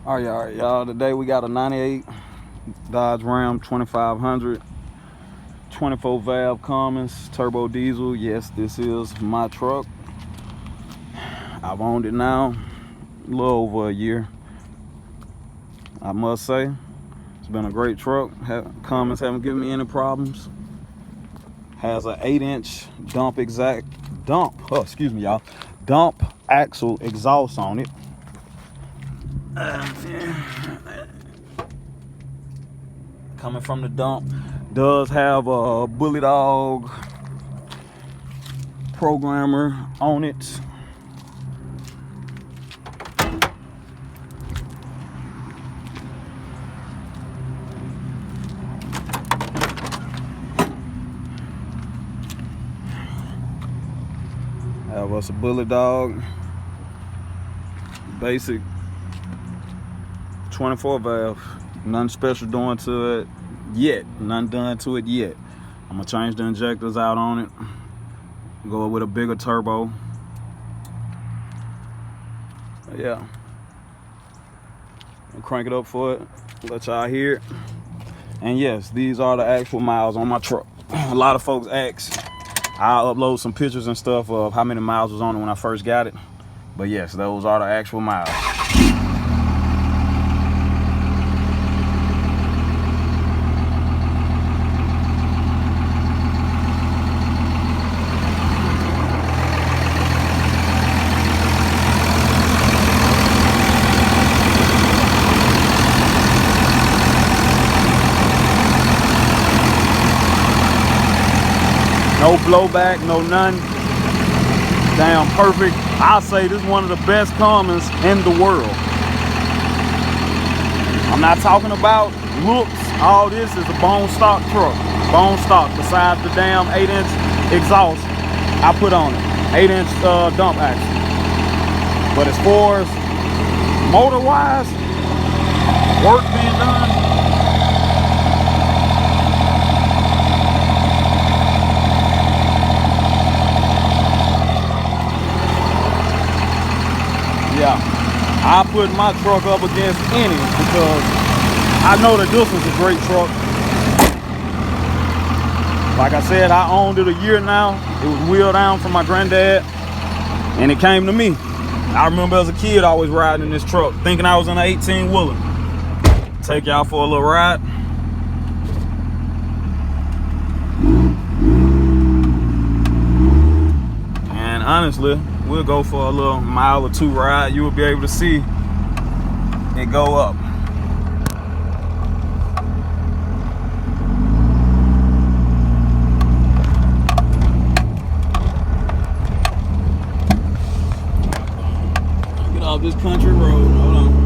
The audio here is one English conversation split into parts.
All right, y'all. Today we got a 98 Dodge Ram 2500, 24 valve Cummins, turbo diesel. Yes, this is my truck. I've owned it now a little over a year. I must say, it's been a great truck. Cummins haven't given me any problems. Has an 8-inch dump axle exhaust on it. Coming from the dump. Does have a Bully Dog programmer on it. Have us a Bully Dog basic 24 valve. Nothing special doing to it yet. Nothing done to it yet. I'm gonna change the injectors out on it. Go with a bigger turbo. Yeah. I'll crank it up for it. Let y'all hear it. And yes, these are the actual miles on my truck. A lot of folks ask. I'll upload some pictures and stuff of how many miles was on it when I first got it. But yes, those are the actual miles. No blowback, no none. Damn perfect. I say this is one of the best Cummins in the world. I'm not talking about looks. All this is a bone stock truck. Bone stock, besides the damn 8-inch exhaust I put on it. 8-inch dump axle. But as far as motor-wise, work being done, yeah, I put my truck up against any because I know that this was a great truck. Like I said, I owned it a year now. It was wheeled down from my granddad, and it came to me. I remember as a kid always riding in this truck, thinking I was in an 18-wheeler. Take y'all for a little ride. And honestly, we'll go for a little mile or two ride. You will be able to see it go up. Get off this country road. Hold on.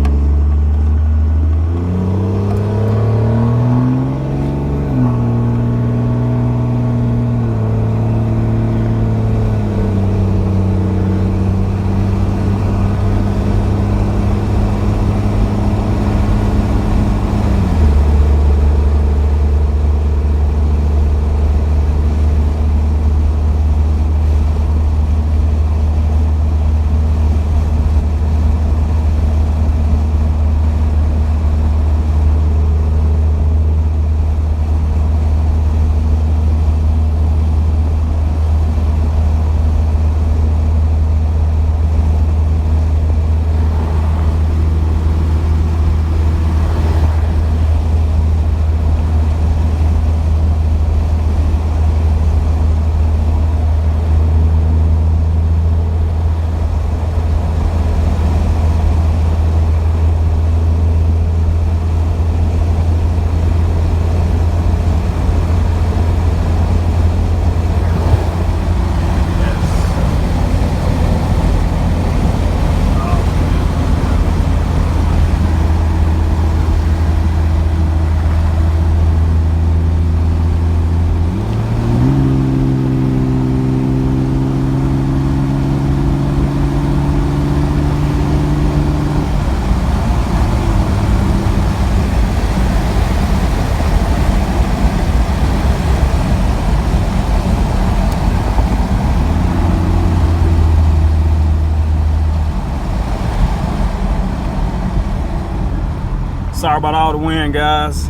sorry about all the wind, guys.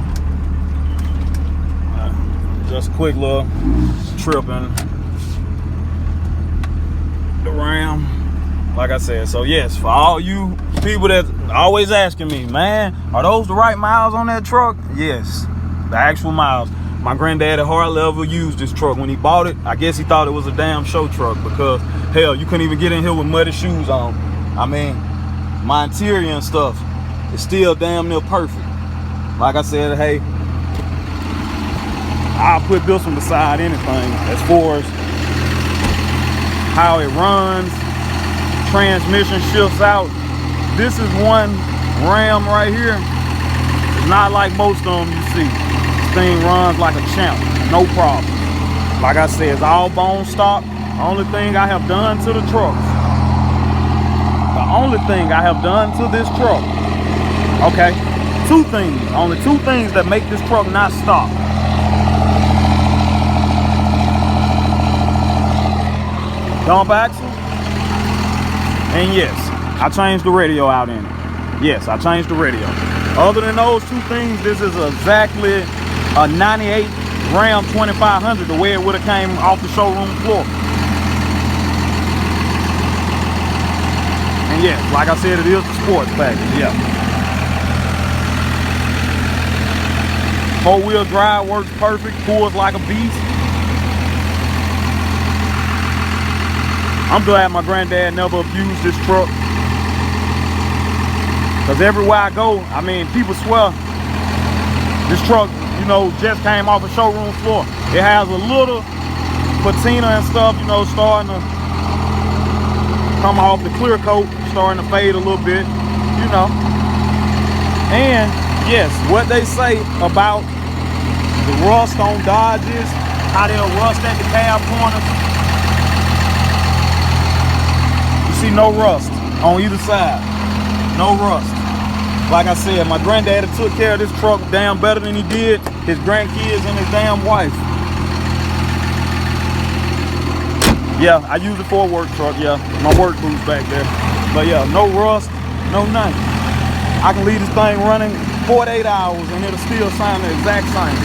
Just a quick little trip in the Ram. Like I said, so yes, for all you people that always asking me, man, are those the right miles on that truck? Yes, the actual miles. My granddad at hardly ever used this truck. When he bought it, I guess he thought it was a damn show truck because, hell, you couldn't even get in here with muddy shoes on. I mean, my interior and stuff is still damn near perfect. Like I said, hey, I'll put this one beside anything as far as how it runs, transmission shifts out. This is one Ram right here. It's not like most of them you see. This thing runs like a champ, no problem. Like I said, it's all bone stock. The only thing I have done to the truck, this truck, okay, two things, only two things that make this truck not stop. Dump axle, and yes, I changed the radio out in it. Yes, I changed the radio. Other than those two things, this is exactly a 98 Ram 2500, the way it would have came off the showroom floor. And yes, like I said, it is the sports package, yeah. 4-wheel drive works perfect, pulls like a beast. I'm glad my granddad never abused this truck. Because everywhere I go, I mean, people swear this truck, you know, just came off a showroom floor. It has a little patina and stuff, you know, starting to come off the clear coat, starting to fade a little bit, you know. And yes, what they say about the rust on Dodges, how they'll rust at the cab corners. See no rust on either side, no rust. Like I said, my granddaddy took care of this truck damn better than he did his grandkids and his damn wife. Yeah, I use it for a work truck, yeah, my work boots back there. But yeah, no rust, no nothing. I can leave this thing running 48 hours and it'll still sound the exact same.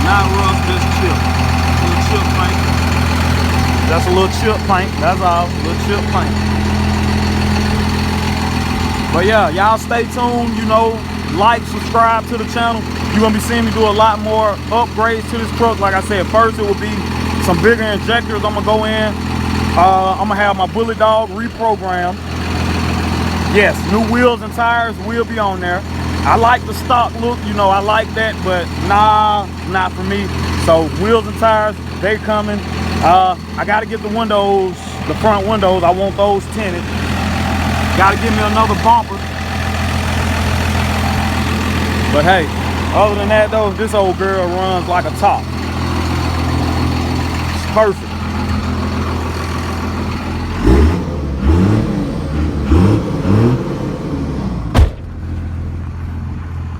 Not rust, just chip. Little chip paint. That's a little chip paint, that's all, a little chip paint. But yeah, y'all stay tuned, you know, like, subscribe to the channel. You're gonna be seeing me do a lot more upgrades to this truck. Like I said, first it will be some bigger injectors I'm gonna go in. I'm gonna have my Bullet Dog reprogrammed. Yes, new wheels and tires will be on there. I like the stock look, you know, I like that, but nah, not for me. So wheels and tires, they coming. I gotta get the windows, the front windows, I want those tinted. Gotta give me another bumper. But hey, other than that though, this old girl runs like a top. It's perfect.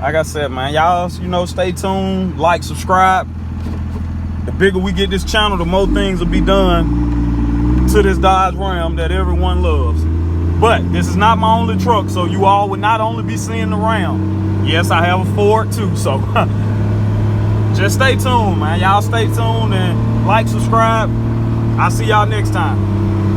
Like I said, man, y'all, you know, stay tuned, like, subscribe. The bigger we get this channel, the more things will be done to this Dodge Ram that everyone loves. But this is not my only truck, so you all would not only be seeing the Ram. Yes, I have a Ford too, so just stay tuned, man. Y'all stay tuned and like, subscribe. I'll see y'all next time.